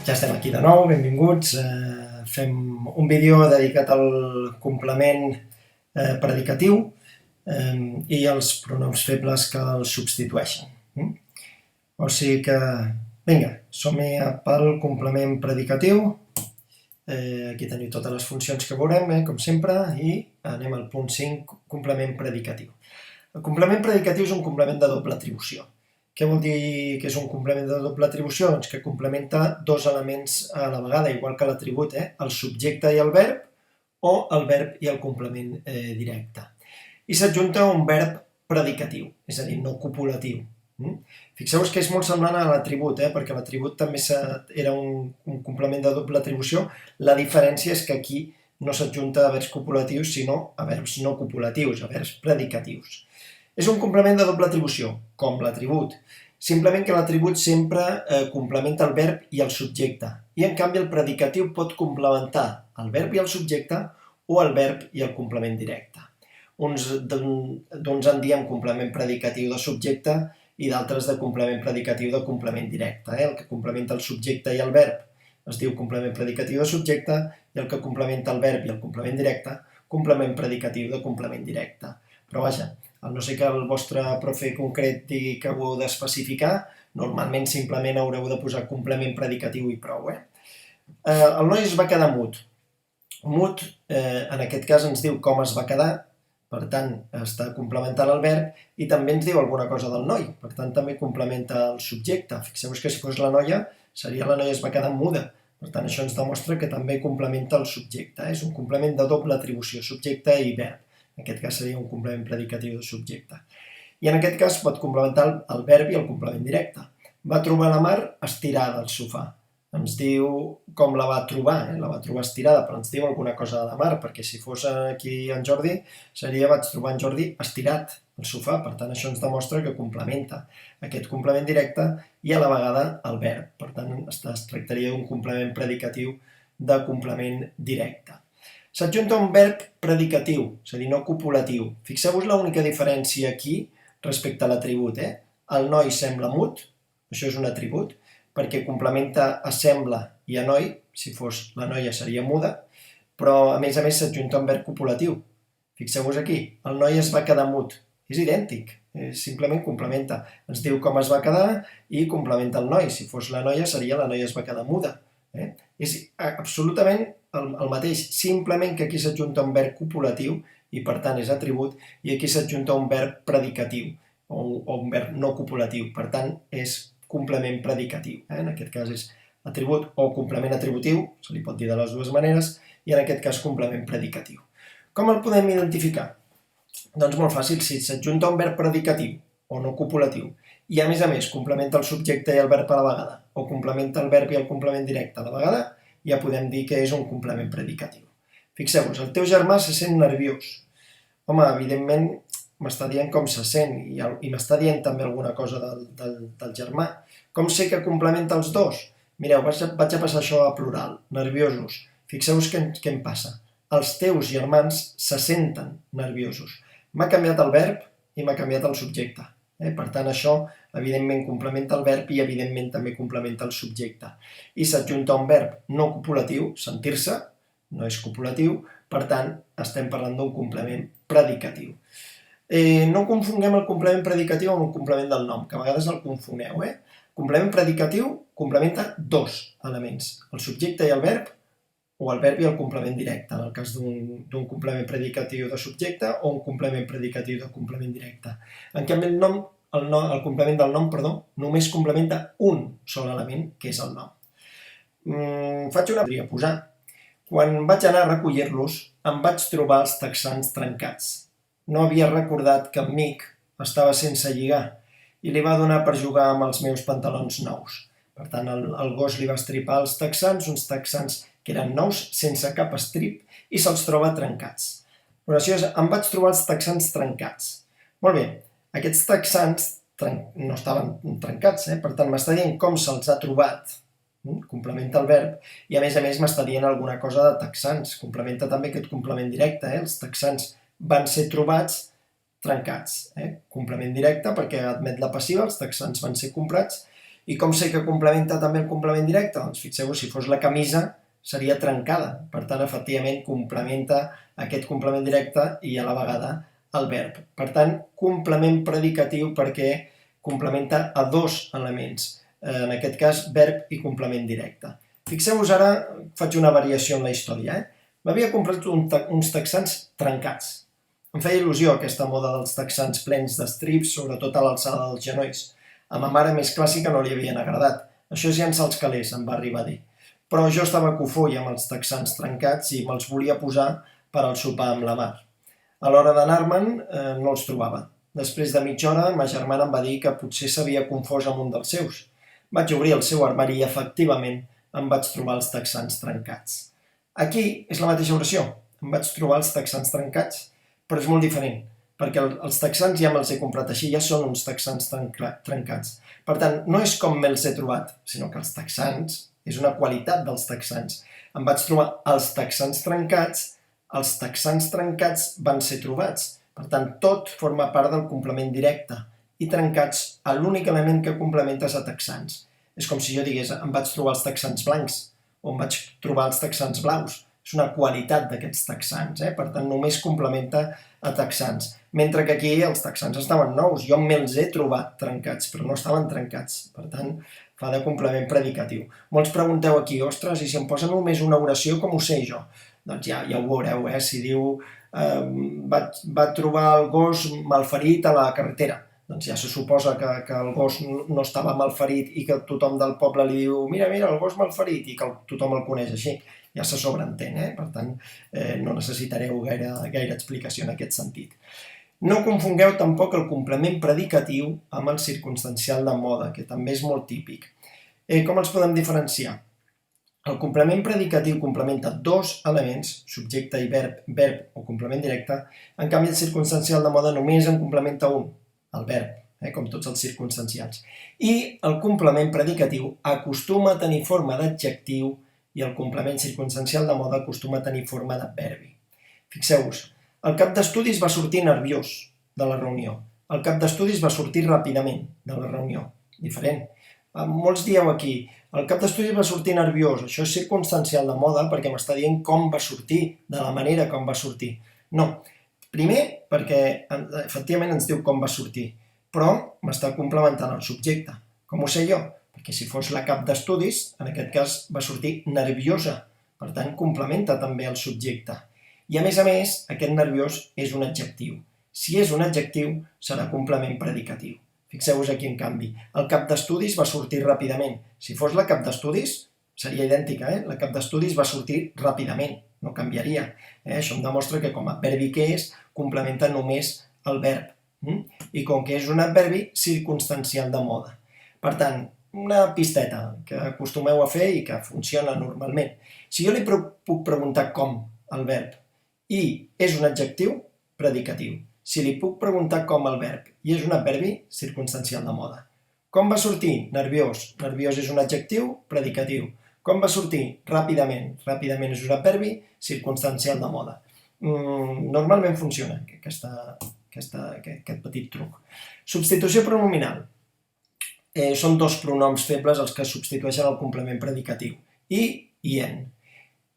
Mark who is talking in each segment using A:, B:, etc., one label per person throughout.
A: Ja estem aquí de nou, benvinguts. Fem un vídeo dedicat al complement predicatiu i als pronoms febles que el substitueixen. O sigui que, vinga, som-hi pel complement predicatiu. Aquí teniu totes les funcions que veurem, com sempre, i anem al punt 5, complement predicatiu. El complement predicatiu és un complement de doble atribució. Què vol dir que és un complement de doble atribució? Doncs que complementa dos elements a la vegada, igual que l'atribut, el subjecte i el verb, o el verb i el complement directe. I s'adjunta un verb predicatiu, és a dir, no copulatiu. Fixeu-vos que és molt semblant a l'atribut, perquè l'atribut també era un complement de doble atribució. La diferència és que aquí no s'adjunta a verbs copulatius, sinó a verbs no copulatius, a verbs predicatius. És un complement de doble atribució, com l'atribut, simplement que l'atribut sempre complementa el verb i el subjecte, i en canvi el predicatiu pot complementar el verb i el subjecte o el verb i el complement directe. Uns en diem complement predicatiu de subjecte i d'altres de complement predicatiu de complement directe. El que complementa el subjecte i el verb es diu complement predicatiu de subjecte i el que complementa el verb i el complement directe, complement predicatiu de complement directe. Però vaja, a no ser que el vostre profe concret digui que ho heu d'especificar, normalment simplement haureu de posar complement predicatiu i prou. El noi es va quedar mut. Mut, en aquest cas, ens diu com es va quedar, per tant, està complementant el verb, i també ens diu alguna cosa del noi, per tant, també complementa el subjecte. Fixeu-vos que si fos la noia, seria la noia es va quedar muda. Per tant, això ens demostra que també complementa el subjecte. És un complement de doble atribució, subjecte i verb. En aquest cas seria un complement predicatiu de subjecte. I en aquest cas pot complementar el verb i el complement directe. Va trobar la Mar estirada al sofà. Ens diu com la va trobar, la va trobar estirada, però ens diu alguna cosa de la Mar, perquè si fos aquí en Jordi, seria vaig trobar en Jordi estirat al sofà. Per tant, això ens demostra que complementa aquest complement directe i a la vegada el verb. Per tant, es tractaria d'un complement predicatiu de complement directe. S'adjunta un verb predicatiu, és a dir, no copulatiu. Fixeu-vos l'única diferència aquí respecte a l'atribut. El noi sembla mut, això és un atribut, perquè complementa a sembla i a noi, si fos la noia seria muda, però a més s'adjunta un verb copulatiu. Fixeu-vos aquí, el noi es va quedar mut, és idèntic, simplement complementa. Ens diu com es va quedar i complementa el noi, si fos la noia seria la noia es va quedar muda. És absolutament el mateix, simplement que aquí s'adjunta un verb copulatiu i per tant és atribut, i aquí s'adjunta un verb predicatiu o un verb no copulatiu, per tant és complement predicatiu. En aquest cas és atribut o complement atributiu, se li pot dir de les dues maneres, i en aquest cas complement predicatiu. Com el podem identificar? Doncs molt fàcil, si s'adjunta un verb predicatiu o no copulatiu i a més complementa el subjecte i el verb a la vegada o complementa el verb i el complement directe a la vegada, ja podem dir que és un complement predicatiu. Fixeu-vos, el teu germà se sent nerviós. Home, evidentment m'està dient com se sent i m'està dient també alguna cosa del germà. Com sé que complementa els dos? Mireu, vaig a passar això a plural, nerviosos. Fixeu-vos què em passa. Els teus germans se senten nerviosos. M'ha canviat el verb i m'ha canviat el subjecte. Per tant, això evidentment complementa el verb i evidentment també complementa el subjecte. I s'adjunta un verb no copulatiu, sentir-se, no és copulatiu, per tant, estem parlant d'un complement predicatiu. No confonguem el complement predicatiu amb un complement del nom, que a vegades el confoneu. Complement predicatiu complementa dos elements, el subjecte i el verb, o el verb i el complement directe, en el cas d'un complement predicatiu de subjecte o un complement predicatiu de complement directe. En canvi, el complement del nom, només complementa un sol element, que és el nom. Faig una podria posar. Quan vaig anar a recollir-los, em vaig trobar els texans trencats. No havia recordat que en Mick estava sense lligar i li va donar per jugar amb els meus pantalons nous. Per tant, el gos li va estripar els texans, uns texans que eren nous, sense cap estrip, i se'ls troba trencats. L'oració és, em vaig trobar els texans trencats. Molt bé, aquests texans no estaven trencats, per tant m'està dient com se'ls ha trobat, complementa el verb, i a més m'està dient alguna cosa de texans, complementa també aquest complement directe, els texans van ser trobats trencats. Complement directe perquè admet la passiva, els texans van ser comprats, I com sé que complementa també el complement directe? Doncs fixeu-vos, si fos la camisa seria trencada, per tant, efectivament, complementa aquest complement directe i a la vegada el verb. Per tant, complement predicatiu perquè complementa a dos elements, en aquest cas, verb i complement directe. Fixeu-vos ara, faig una variació en la història. M'havia comprat uns texans trencats. Em feia il·lusió aquesta moda dels texans plens d'estrips, sobretot a l'alçada dels genolls. A ma mare més clàssica no li havien agradat. Això és llançar els calés, em va arribar a dir. Però jo estava cofoll amb els texans trencats i me'ls volia posar per al sopar amb la mar. A l'hora d'anar-me'n no els trobava. Després de mitja hora, ma germana em va dir que potser s'havia confós amb un dels seus. Vaig obrir el seu armari i, efectivament, em vaig trobar els texans trencats. Aquí és la mateixa oració. Em vaig trobar els texans trencats, però és molt diferent, perquè els texans ja me'ls he comprat així, ja són uns texans trencats. Per tant, no és com me'ls he trobat, sinó que els texans és una qualitat dels texans. Em vaig trobar els texans trencats van ser trobats. Per tant, tot forma part del complement directe. I trencats, l'únic element que complementa és a texans. És com si jo digués, em vaig trobar els texans blancs, o em vaig trobar els texans blaus. És una qualitat d'aquests texans, per tant, només complementa a texans. Mentre que aquí els texans estaven nous, jo me'ls he trobat trencats, però no estaven trencats. Per tant, fa de complement predicatiu. Molts pregunteu aquí, ostres, i si em posa només una oració, com ho sé jo? Doncs ja ho veureu, si diu va trobar el gos malferit a la carretera. Doncs ja se suposa que el gos no estava malferit i que tothom del poble li diu mira, el gos malferit, i que tothom el coneix així. Ja se sobreentén, per tant, no necessitareu gaire explicació en aquest sentit. No confongueu tampoc el complement predicatiu amb el circumstancial de moda, que també és molt típic. Com els podem diferenciar? El complement predicatiu complementa dos elements, subjecte i verb o complement directe, en canvi el circumstancial de moda només en complementa un, el verb, com tots els circumstancials. I el complement predicatiu acostuma a tenir forma d'adjectiu i el complement circumstancial de moda acostuma a tenir forma d'adverbi. Fixeu-vos, el cap d'estudis va sortir nerviós de la reunió. El cap d'estudis va sortir ràpidament de la reunió. Diferent. Molts dieu aquí, el cap d'estudis va sortir nerviós. Això és circumstancial de moda perquè m'està dient com va sortir, de la manera com va sortir. No. Primer, perquè efectivament ens diu com va sortir, però m'està complementant el subjecte. Com ho sé jo? Perquè si fos la cap d'estudis, en aquest cas va sortir nerviosa. Per tant, complementa també el subjecte. I a més, aquest nerviós és un adjectiu. Si és un adjectiu, serà complement predicatiu. Fixeu-vos aquí, en canvi. El cap d'estudis va sortir ràpidament. Si fos la cap d'estudis, seria idèntica, La cap d'estudis va sortir ràpidament. No canviaria. Això em demostra que com a adverbi que és, complementa només el verb. I com que és un adverbi circumstancial de moda. Per tant, una pisteta que acostumeu a fer i que funciona normalment. Si jo li puc preguntar com el verb i és un adjectiu, predicatiu. Si li puc preguntar com el verb i és un adverbi, circumstancial de moda. Com va sortir? Nerviós. Nerviós és un adjectiu, predicatiu. Com va sortir? Ràpidament. Ràpidament és un adverbi, circumstancial de moda. Normalment funciona aquest petit truc. Substitució pronominal. Són dos pronoms febles els que substitueixen el complement predicatiu. I en.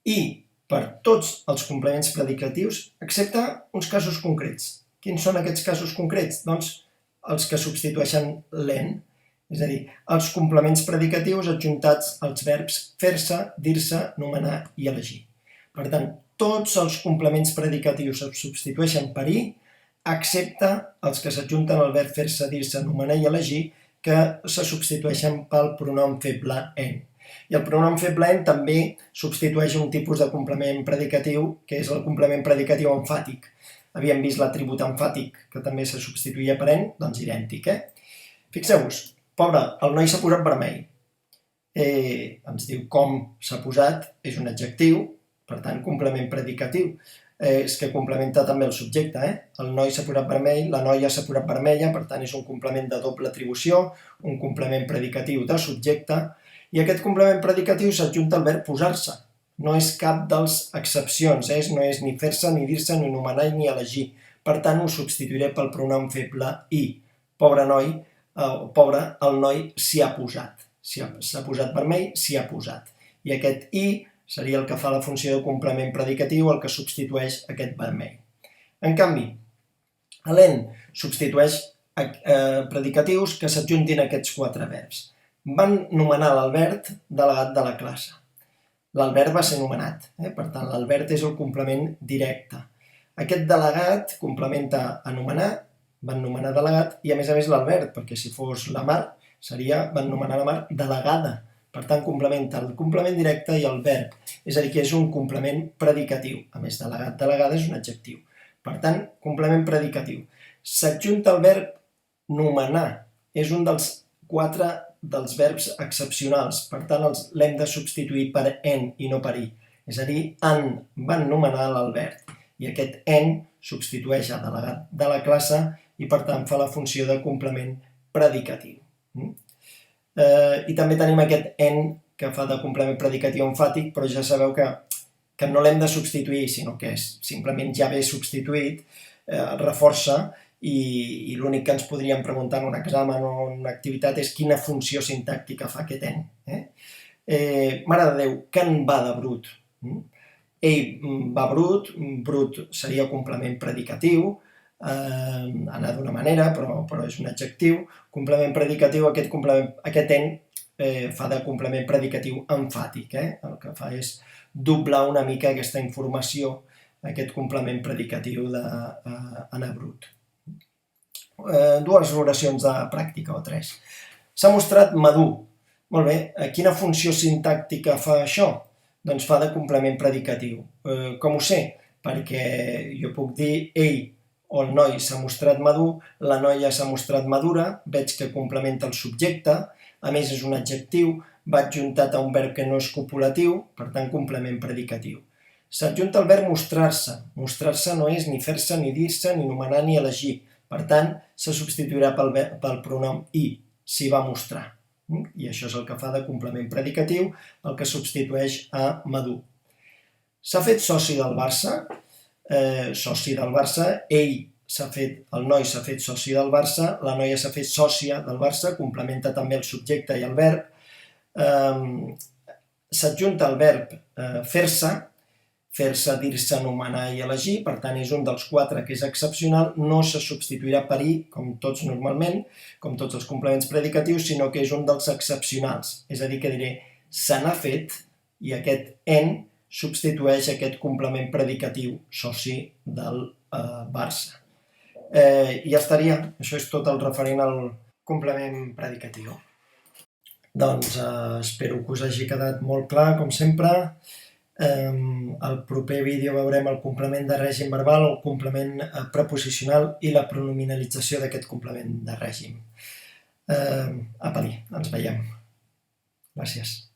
A: I per tots els complements predicatius, excepte uns casos concrets. Quins són aquests casos concrets? Doncs els que substitueixen l'en, és a dir, els complements predicatius adjuntats als verbs fer-se, dir-se, nomenar i elegir. Per tant, tots els complements predicatius es substitueixen per i, excepte els que s'adjunten al verb fer-se, dir-se, nomenar i elegir, que se substitueixen pel pronom feble en. I el pronom feble en també substitueix un tipus de complement predicatiu, que és el complement predicatiu emfàtic. Havíem vist l'atribut emfàtic, que també se substituïa per en, doncs idèntic, Fixeu-vos, pobre, el noi s'ha posat vermell. Ens diu com s'ha posat, és un adjectiu, per tant, complement predicatiu. És que complementa també el subjecte, El noi s'ha posat vermell, la noia s'ha posat vermella, per tant, és un complement de doble atribució, un complement predicatiu de subjecte, i aquest complement predicatiu s'adjunta al verb posar-se. No és cap dels excepcions, no és ni fer-se, ni dir-se, ni nomenar, ni elegir. Per tant, ho substituiré pel pronom feble i. Pobre noi, pobre, el noi s'hi ha posat. Si s'ha posat vermell, s'hi ha posat. I aquest i seria el que fa la funció de complement predicatiu, el que substitueix aquest vermell. En canvi, l'en substitueix predicatius que s'adjuntin a aquests 4 verbs. Van nomenar l'Albert delegat de la classe. L'Albert va ser nomenat, per tant, l'Albert és el complement directe. Aquest delegat complementa anomenar, van nomenar delegat, i a més l'Albert, perquè si fos la Mar, seria van nomenar la Mar delegada. Per tant, complementa el complement directe i el verb, és a dir, que és un complement predicatiu. A més, delegat, delegada és un adjectiu. Per tant, complement predicatiu. S'adjunta el verb nomenar, és un dels 4 dels verbs excepcionals, per tant l'hem de substituir per en i no per i. És a dir, van nomenar l'Albert, i aquest en substitueix el delegat de la classe i per tant fa la funció de complement predicatiu. I també tenim aquest en que fa de complement predicatiu emfàtic, però ja sabeu que no l'hem de substituir, sinó que simplement ja ve substituït, reforça, i l'únic que ens podríem preguntar en un examen o en una activitat és quina funció sintàctica fa aquest en. Mare de Déu, que en va de brut. Ell va brut, brut seria complement predicatiu, anar d'una manera, però és un adjectiu. Complement predicatiu, aquest en fa de complement predicatiu emfàtic. El que fa és doblar una mica aquesta informació, aquest complement predicatiu d'anar brut. 2 oracions de pràctica, o 3. S'ha mostrat madur. Molt bé, quina funció sintàctica fa això? Doncs fa de complement predicatiu. Com ho sé? Perquè jo puc dir ell o el noi s'ha mostrat madur, la noia s'ha mostrat madura, veig que complementa el subjecte, a més és un adjectiu, va adjuntat a un verb que no és copulatiu, per tant complement predicatiu. S'adjunta el verb mostrar-se. Mostrar-se no és ni fer-se, ni dir-se, ni nomenar, ni elegir. Per tant, se substituirà pel pronom i, s'hi va mostrar. I això és el que fa de complement predicatiu, el que substitueix a madur. S'ha fet soci del Barça, el noi s'ha fet soci del Barça, la noia s'ha fet sòcia del Barça, complementa també el subjecte i el verb. S'adjunta el verb fer-se, dir-se, nomenar i elegir, per tant és un dels 4 que és excepcional, no se substituirà per i, com tots normalment, com tots els complements predicatius, sinó que és un dels excepcionals. És a dir, que diré se n'ha fet i aquest en substitueix aquest complement predicatiu soci del Barça. I ja estaria, això és tot el referent al complement predicatiu. Doncs espero que us hagi quedat molt clar, com sempre. Al proper vídeo veurem el complement de règim verbal, el complement preposicional i la pronominalització d'aquest complement de règim. Apa, ens veiem. Gràcies.